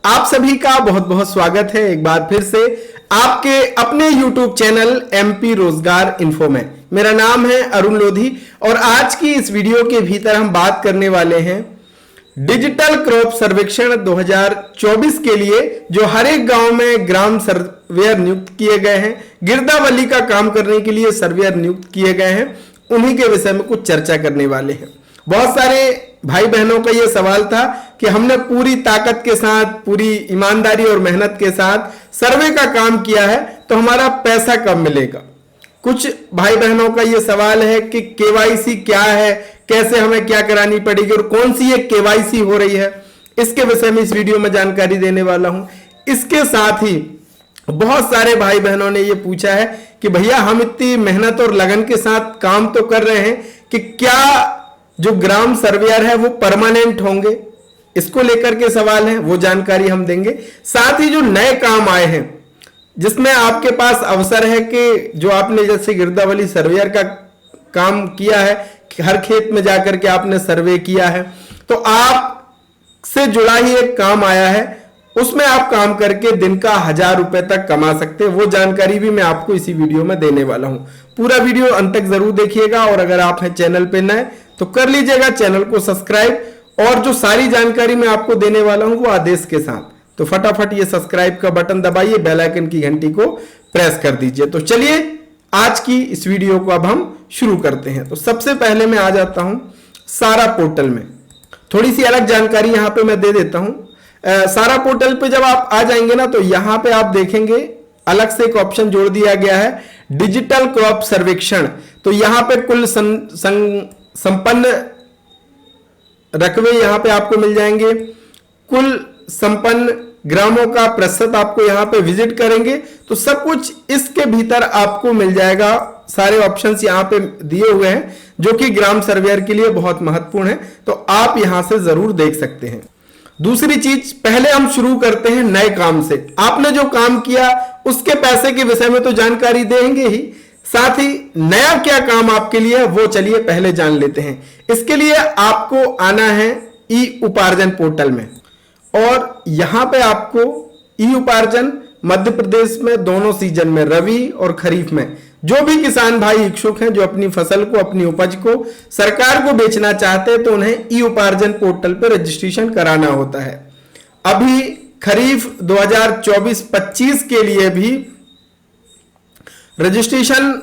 आप सभी का बहुत बहुत स्वागत है एक बार फिर से आपके अपने YouTube चैनल MP रोजगार इन्फो में। मेरा नाम है अरुण लोधी और आज की इस वीडियो के भीतर हम बात करने वाले हैं डिजिटल क्रॉप सर्वेक्षण 2024 के लिए जो हर एक गांव में ग्राम सर्वेयर नियुक्त किए गए हैं, गिरदावली का काम करने के लिए सर्वेयर नियुक्त किए गए हैं, उन्हीं के विषय में कुछ चर्चा करने वाले हैं। बहुत सारे भाई बहनों का यह सवाल था कि हमने पूरी ताकत के साथ, पूरी ईमानदारी और मेहनत के साथ सर्वे का काम किया है तो हमारा पैसा कब मिलेगा। कुछ भाई बहनों का यह सवाल है कि केवाईसी क्या है, कैसे हमें क्या करानी पड़ेगी और कौन सी एक केवाईसी हो रही है, इसके विषय में इस वीडियो में जानकारी देने वाला हूं। इसके साथ ही बहुत सारे भाई बहनों ने यह पूछा है कि भैया हम इतनी मेहनत और लगन के साथ काम तो कर रहे हैं कि क्या जो ग्राम सर्वेयर है वो परमानेंट होंगे, इसको लेकर के सवाल है, वो जानकारी हम देंगे। साथ ही जो नए काम आए हैं जिसमें आपके पास अवसर है कि जो आपने जैसे गिरदावली सर्वेयर का काम किया है, हर खेत में जाकर के आपने सर्वे किया है, तो आप से जुड़ा ही एक काम आया है, उसमें आप काम करके दिन का 1000 रुपए तक कमा सकते हैं। वो जानकारी भी मैं आपको इसी वीडियो में देने वाला हूं। पूरा वीडियो अंत तक जरूर देखिएगा और अगर आप हैं चैनल पे नए तो कर लीजिएगा चैनल को सब्सक्राइब, और जो सारी जानकारी मैं आपको देने वाला हूं वो आदेश के साथ। तो फटाफट ये सब्सक्राइब का बटन दबाइए, बेल आइकन की घंटी को प्रेस कर दीजिए। तो चलिए आज की इस वीडियो को अब हम शुरू करते हैं। तो सबसे पहले मैं आ जाता हूं सारा पोर्टल में। थोड़ी सी अलग जानकारी यहां पे मैं दे देता हूं। सारा पोर्टल पे जब आप आ जाएंगे ना तो यहां पे आप देखेंगे अलग से एक ऑप्शन जोड़ दिया गया है डिजिटल क्रॉप सर्वेक्षण। तो यहां पे कुल संपन्न रकबे यहां पे आपको मिल जाएंगे, कुल संपन्न ग्रामों का प्रतिशत आपको यहां पे विजिट करेंगे तो सब कुछ इसके भीतर आपको मिल जाएगा। सारे ऑप्शंस यहां पे दिए हुए हैं जो कि ग्राम सर्वेयर के लिए बहुत महत्वपूर्ण है, तो आप यहां से जरूर देख सकते हैं। दूसरी चीज, पहले हम शुरू करते हैं नए काम से। आपने जो काम किया उसके पैसे के विषय में तो जानकारी देंगे ही, साथ ही नया क्या काम आपके लिए है वो चलिए पहले जान लेते हैं। इसके लिए आपको आना है ई उपार्जन पोर्टल में और यहां पे आपको ई उपार्जन मध्य प्रदेश में दोनों सीजन में, रबी और खरीफ में, जो भी किसान भाई इच्छुक हैं जो अपनी फसल को, अपनी उपज को सरकार को बेचना चाहते हैं तो उन्हें ई उपार्जन पोर्टल पर रजिस्ट्रेशन कराना होता है। अभी खरीफ 2024-25 के लिए भी रजिस्ट्रेशन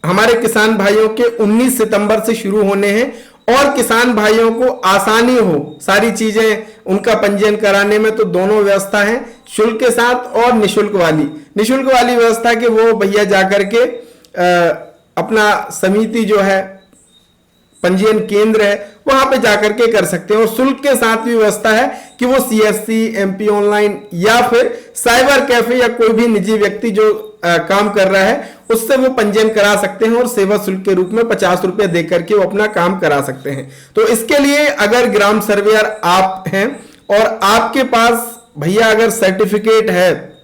हमारे किसान भाइयों के 19 सितंबर से शुरू होने हैं और किसान भाइयों को आसानी हो सारी चीजें उनका पंजीयन कराने में, तो दोनों व्यवस्था है, शुल्क के साथ और निशुल्क वाली व्यवस्था के वो भैया जाकर के अपना समिति जो है, पंजीयन केंद्र है, वहां पे जाकर के कर सकते हैं। और शुल्क के साथ भी व्यवस्था है कि वो CSC, MP ऑनलाइन या फिर साइबर कैफे या कोई भी निजी व्यक्ति जो काम कर रहा है उससे वो पंजीयन करा सकते हैं और सेवा शुल्क के रूप में 50 रुपए देकर के वो अपना काम करा सकते हैं। तो इसके लिए अगर ग्राम सर्वेयर आप हैं और आपके पास भैया अगर सर्टिफिकेट है,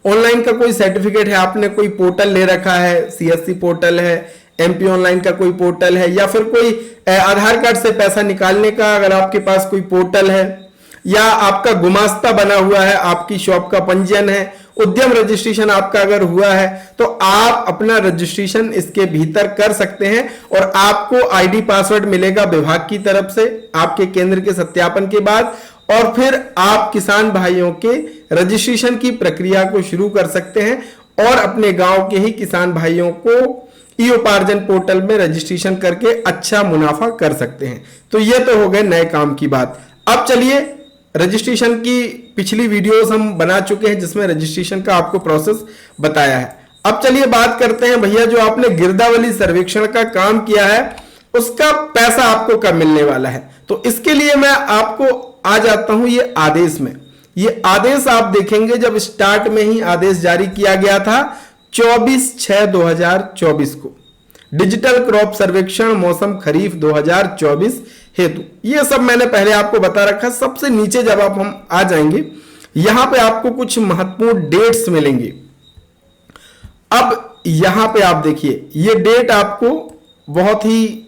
ऑनलाइन का कोई सर्टिफिकेट है, आपने कोई पोर्टल ले रखा है, CSC पोर्टल है, MP ऑनलाइन का कोई पोर्टल है, या फिर कोई आधार कार्ड से पैसा निकालने का अगर आपके पास कोई पोर्टल है, या आपका गुमास्ता बना हुआ है, आपकी शॉप का पंजीयन है, उद्यम रजिस्ट्रेशन आपका अगर हुआ है, तो आप अपना रजिस्ट्रेशन इसके भीतर कर सकते हैं और आपको ID पासवर्ड मिलेगा विभाग की तरफ से आपके केंद्र के सत्यापन के बाद, और फिर आप किसान भाइयों के रजिस्ट्रेशन की प्रक्रिया को शुरू कर सकते हैं और अपने गांव के ही किसान भाइयों को ई उपार्जन पोर्टल में रजिस्ट्रेशन करके अच्छा मुनाफा कर सकते हैं। तो ये तो हो गए नए काम की बात। अब चलिए, रजिस्ट्रेशन की पिछली वीडियोस हम बना चुके हैं जिसमें रजिस्ट्रेशन का आपको प्रोसेस बताया है। अब चलिए बात करते हैं भैया जो आपने गिरदावली सर्वेक्षण का काम किया है उसका पैसा आपको कब मिलने वाला है। तो इसके लिए मैं आपको आ जाता हूं ये आदेश में। ये आदेश आप देखेंगे जब स्टार्ट में ही आदेश जारी किया गया था 24/6/2024 को, डिजिटल क्रॉप सर्वेक्षण मौसम खरीफ 2024 हेतु। ये सब मैंने पहले आपको बता रखा। सबसे नीचे जब हम आ जाएंगे यहां पे आपको कुछ महत्वपूर्ण डेट्स मिलेंगे। अब यहां पे आप देखिए ये डेट आपको बहुत ही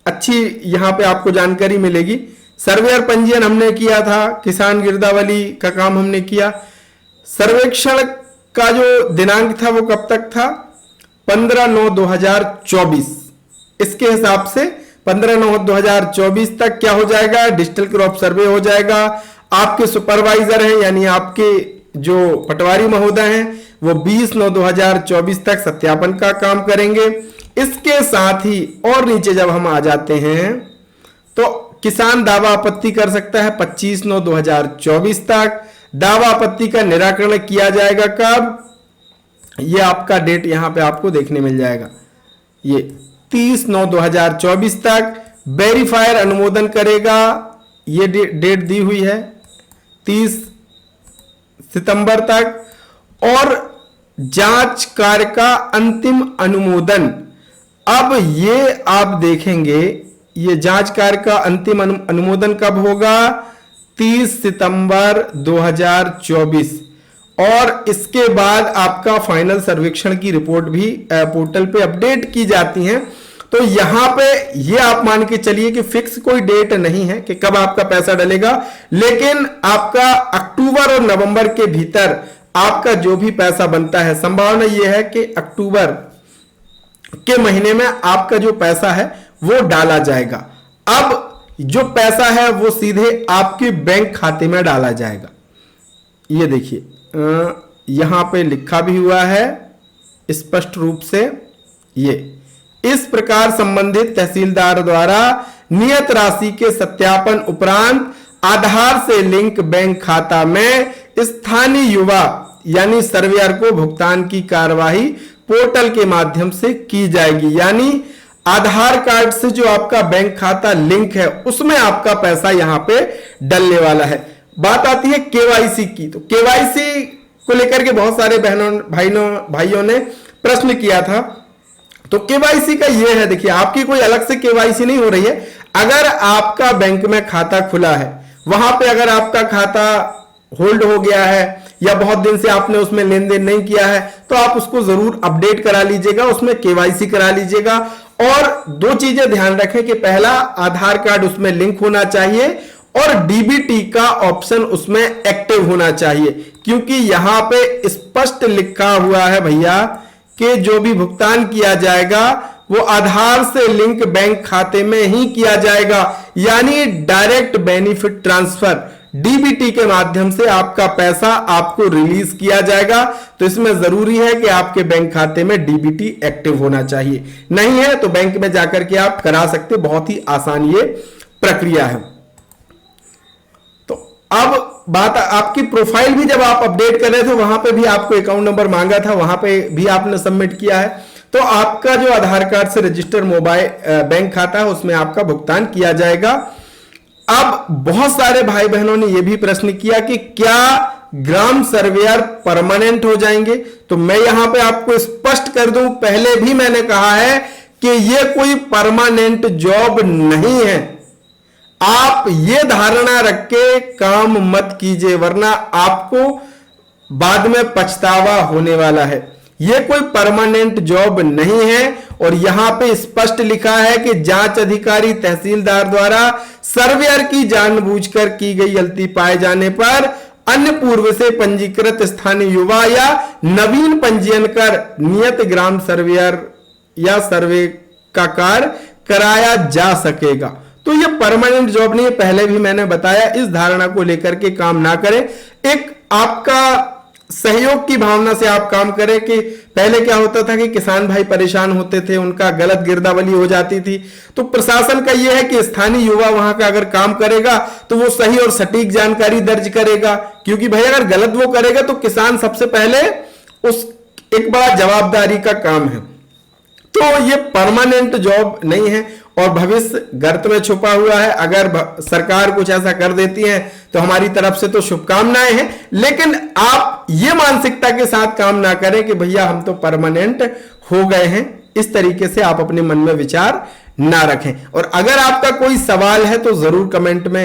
अच्छी यहां पे आपको जानकारी मिलेगी सर्वेयर पंजीयन हमने किया था, किसान गिरदावली का काम हमने किया। सर्वेक्षण का जो दिनांक था वो कब तक था? 15/9/2024। इसके हिसाब से 15/9/2024 तक क्या हो जाएगा? डिजिटल क्रॉप सर्वे हो जाएगा। आपके सुपरवाइजर हैं यानी आपके जो पटवारी महोदय हैं वो 20/9/2024 तक सत्यापन का काम करेंगे। इसके साथ ही और नीचे जब हम आ जाते हैं तो किसान दावा आपत्ति कर सकता है 25/9/2024 तक। दावा आपत्ति का निराकरण किया जाएगा कब? ये आपका डेट यहां पे आपको देखने मिल जाएगा, ये 30/9/2024 तक। वेरीफायर अनुमोदन करेगा, ये डेट दी हुई है 30 सितंबर तक। और जांच कार्य का अंतिम अनुमोदन, अब ये आप देखेंगे ये जांच कार्य का अंतिम अनुमोदन कब होगा? 30 सितंबर 2024। और इसके बाद आपका फाइनल सर्वेक्षण की रिपोर्ट भी पोर्टल पे अपडेट की जाती है। तो यहां पे ये आप मान के चलिए कि फिक्स कोई डेट नहीं है कि कब आपका पैसा डलेगा, लेकिन आपका अक्टूबर और नवंबर के भीतर आपका जो भी पैसा बनता है, संभावना यह है कि अक्टूबर के महीने में आपका जो पैसा है वो डाला जाएगा। अब जो पैसा है वो सीधे आपके बैंक खाते में डाला जाएगा। ये देखिए यहां पे लिखा भी हुआ है स्पष्ट रूप से, ये इस प्रकार संबंधित तहसीलदार द्वारा नियत राशि के सत्यापन उपरांत आधार से लिंक बैंक खाता में स्थानीय युवा यानी सर्वेयर को भुगतान की कार्यवाही पोर्टल के माध्यम से की जाएगी। यानी आधार कार्ड से जो आपका बैंक खाता लिंक है उसमें आपका पैसा यहां पे डलने वाला है। बात आती है केवाईसी की, तो केवाईसी को लेकर के बहुत सारे भाइयों ने प्रश्न किया था। तो केवाईसी का ये है, देखिए आपकी कोई अलग से केवाईसी नहीं हो रही है। अगर आपका बैंक में खाता खुला है, वहां पे अगर आपका खाता होल्ड हो गया है या बहुत दिन से आपने उसमें लेन देन नहीं किया है, तो आप उसको जरूर अपडेट करा लीजिएगा, उसमें केवाईसी करा लीजिएगा। और दो चीजें ध्यान रखें कि पहला, आधार कार्ड उसमें लिंक होना चाहिए और डीबीटी का ऑप्शन उसमें एक्टिव होना चाहिए, क्योंकि यहां पे स्पष्ट लिखा हुआ है भैया कि जो भी भुगतान किया जाएगा वो आधार से लिंक बैंक खाते में ही किया जाएगा। यानी डायरेक्ट बेनिफिट ट्रांसफर डीबीटी के माध्यम से आपका पैसा आपको रिलीज किया जाएगा। तो इसमें जरूरी है कि आपके बैंक खाते में डीबीटी एक्टिव होना चाहिए, नहीं है तो बैंक में जाकर के आप करा सकते, बहुत ही आसान ये प्रक्रिया है। तो अब बात आपकी प्रोफाइल भी जब आप अपडेट कर रहे थे वहां पे भी आपको अकाउंट नंबर मांगा था, वहां पे भी आपने सबमिट किया है। तो आपका जो आधार कार्ड से रजिस्टर्ड मोबाइल बैंक खाता है उसमें आपका भुगतान किया जाएगा। अब बहुत सारे भाई बहनों ने यह भी प्रश्न किया कि क्या ग्राम सर्वेयर परमानेंट हो जाएंगे? तो मैं यहां पे आपको स्पष्ट कर दूं, पहले भी मैंने कहा है कि यह कोई परमानेंट जॉब नहीं है। आप ये धारणा रख के काम मत कीजिए, वरना आपको बाद में पछतावा होने वाला है। यह कोई परमानेंट जॉब नहीं है। और यहां पे स्पष्ट लिखा है कि जांच अधिकारी तहसीलदार द्वारा सर्वेयर की जानबूझकर की गई गलती पाए जाने पर अन्य पूर्व से पंजीकृत स्थानीय युवा या नवीन पंजीयन कर नियत ग्राम सर्वेयर या सर्वे का कार्य कराया जा सकेगा। तो ये परमानेंट जॉब नहीं है, पहले भी मैंने बताया। इस धारणा को लेकर के काम ना करें, एक आपका सहयोग की भावना से आप काम करें। कि पहले क्या होता था कि किसान भाई परेशान होते थे, उनका गलत गिरदावली हो जाती थी। तो प्रशासन का यह है कि स्थानीय युवा वहां का अगर काम करेगा तो वो सही और सटीक जानकारी दर्ज करेगा, क्योंकि भाई अगर गलत वो करेगा तो किसान सबसे पहले उस एक बड़ा जवाबदारी का काम है। तो ये परमानेंट जॉब नहीं है और भविष्य गर्त में छुपा हुआ है। अगर सरकार कुछ ऐसा कर देती है तो हमारी तरफ से तो शुभकामनाएं हैं, लेकिन आप ये मानसिकता के साथ काम ना करें कि भैया हम तो परमानेंट हो गए हैं। इस तरीके से आप अपने मन में विचार ना रखें। और अगर आपका कोई सवाल है तो जरूर कमेंट में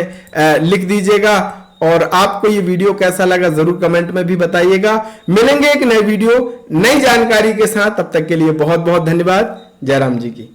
लिख दीजिएगा। और आपको ये वीडियो कैसा लगा जरूर कमेंट में भी बताइएगा। मिलेंगे एक नई वीडियो नई जानकारी के साथ, तब तक के लिए बहुत बहुत धन्यवाद। जय राम जी की।